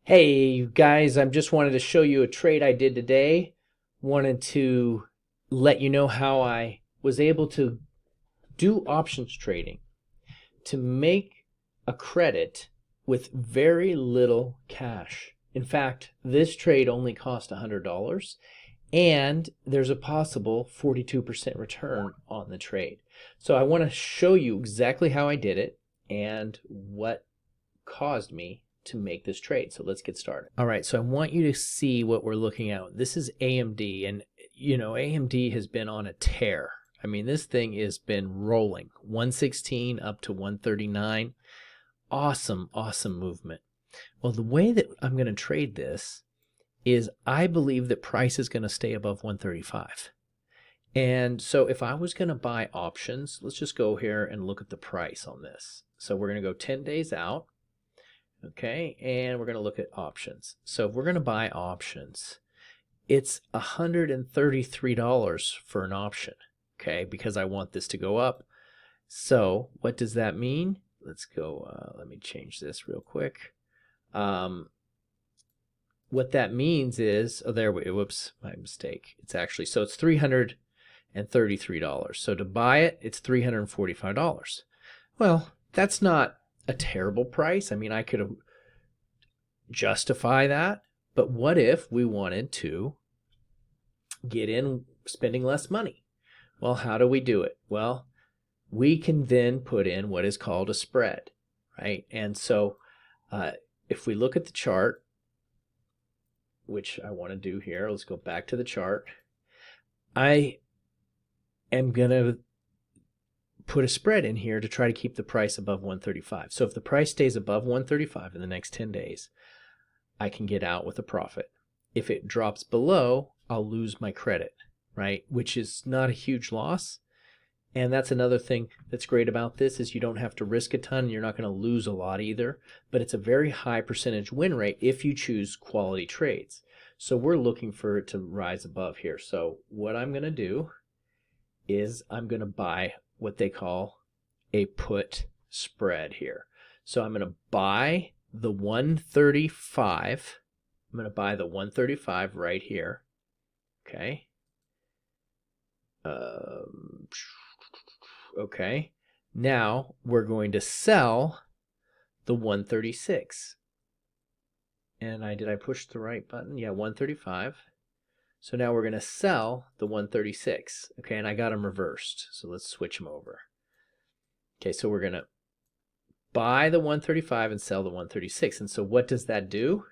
Hey you guys, I just wanted to show you a trade I did today. Wanted to let you know how I was able to do options trading to make a credit with very little cash. In fact, this trade only cost $100 and there's a possible 42% return on the trade. So I want to show you exactly how I did it and what caused me to make this trade. So let's get started. All right, so I want you to see what we're looking at. This is AMD, and you know, AMD has been on a tear. I mean, this thing has been rolling 116 up to 139. Awesome, awesome movement. Well, the way that I'm going to trade this is I believe that price is going to stay above 135. And so if I was going to buy options, let's just go here and look at the price on this. So we're going to go 10 days out. Okay, and we're going to look at options. So if we're going to buy options, it's $133 for an option, okay, because I want this to go up. So what does that mean? Let's go, let me change this real quick. What that means is, whoops, my mistake. It's actually, so it's $333. So to buy it, it's $345. Well, that's not a terrible price. I mean, I could justify that, but what if we wanted to get in spending less money? Well, how do we do it? Well, we can then put in what is called a spread, right? And so if we look at the chart, which I want to do here, let's go back to the chart. I am going to put a spread in here to try to keep the price above 135. So if the price stays above 135 in the next 10 days, I can get out with a profit. If it drops below, I'll lose my credit, right? Which is not a huge loss. And that's another thing that's great about this is you don't have to risk a ton. You're not going to lose a lot either, but it's a very high percentage win rate if you choose quality trades. So we're looking for it to rise above here. So what I'm going to do is I'm going to buy what they call a put spread here. So I'm going to buy the 135. I'm going to buy the 135 right here. Okay. Okay. Now we're going to sell the 136. And did I push the right button? Yeah, 135. So now we're going to sell the 136. Okay, and I got them reversed. So let's switch them over. Okay, so we're going to buy the 135 and sell the 136. And so what does that do?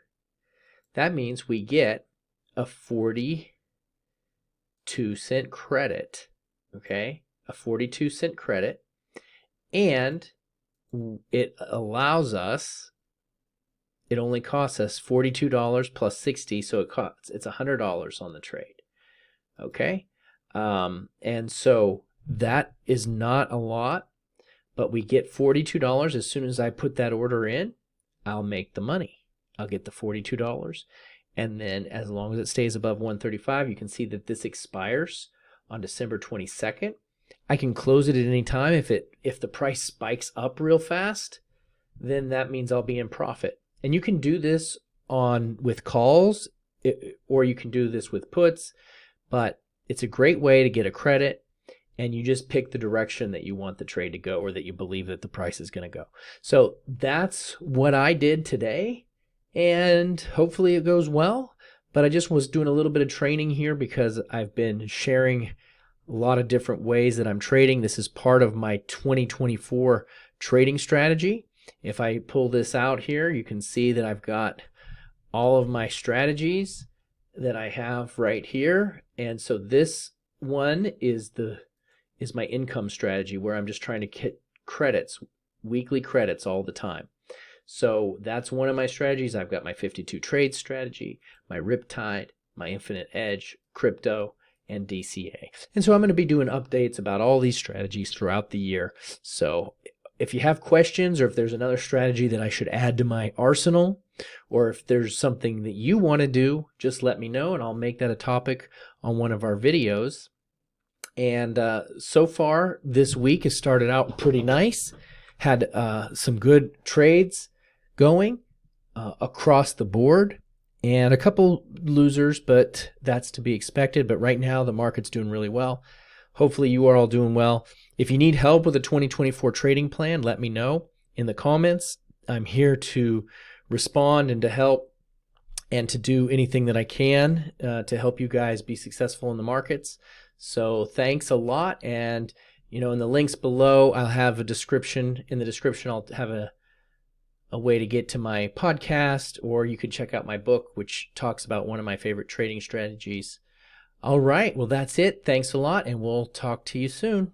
That means we get a 42-cent credit. Okay, a 42-cent credit. And it allows us, it only costs us $42 plus 60, so it's $100 on the trade. Okay, and so that is not a lot, but we get $42 as soon as I put that order in. I'll make the money. I'll get the $42, and then as long as it stays above 135, you can see that this expires on December 22nd. I can close it at any time. If the price spikes up real fast, then that means I'll be in profit. And you can do this with calls, or you can do this with puts, but it's a great way to get a credit, and you just pick the direction that you want the trade to go or that you believe that the price is going to go. So that's what I did today, and hopefully it goes well. But I just was doing a little bit of training here because I've been sharing a lot of different ways that I'm trading. This is part of my 2024 trading strategy. If I pull this out here, you can see that I've got all of my strategies that I have right here. And so this one is my income strategy, where I'm just trying to get credits, weekly credits all the time. So that's one of my strategies. I've got my 52 trade strategy, my Riptide, my Infinite Edge, crypto, and DCA. And so I'm going to be doing updates about all these strategies throughout the year. So if you have questions, or if there's another strategy that I should add to my arsenal, or if there's something that you want to do, just let me know and I'll make that a topic on one of our videos. And so far this week has started out pretty nice. Had some good trades going. across the board, and a couple losers, but that's to be expected. But right now, the market's doing really well. Hopefully, you are all doing well. If you need help with a 2024 trading plan, let me know in the comments. I'm here to respond and to help and to do anything that I can to help you guys be successful in the markets. So thanks a lot. And, in the links below, I'll have a description. In the description, I'll have a way to get to my podcast, or you could check out my book, which talks about one of my favorite trading strategies. All right. Well, that's it. Thanks a lot, and we'll talk to you soon.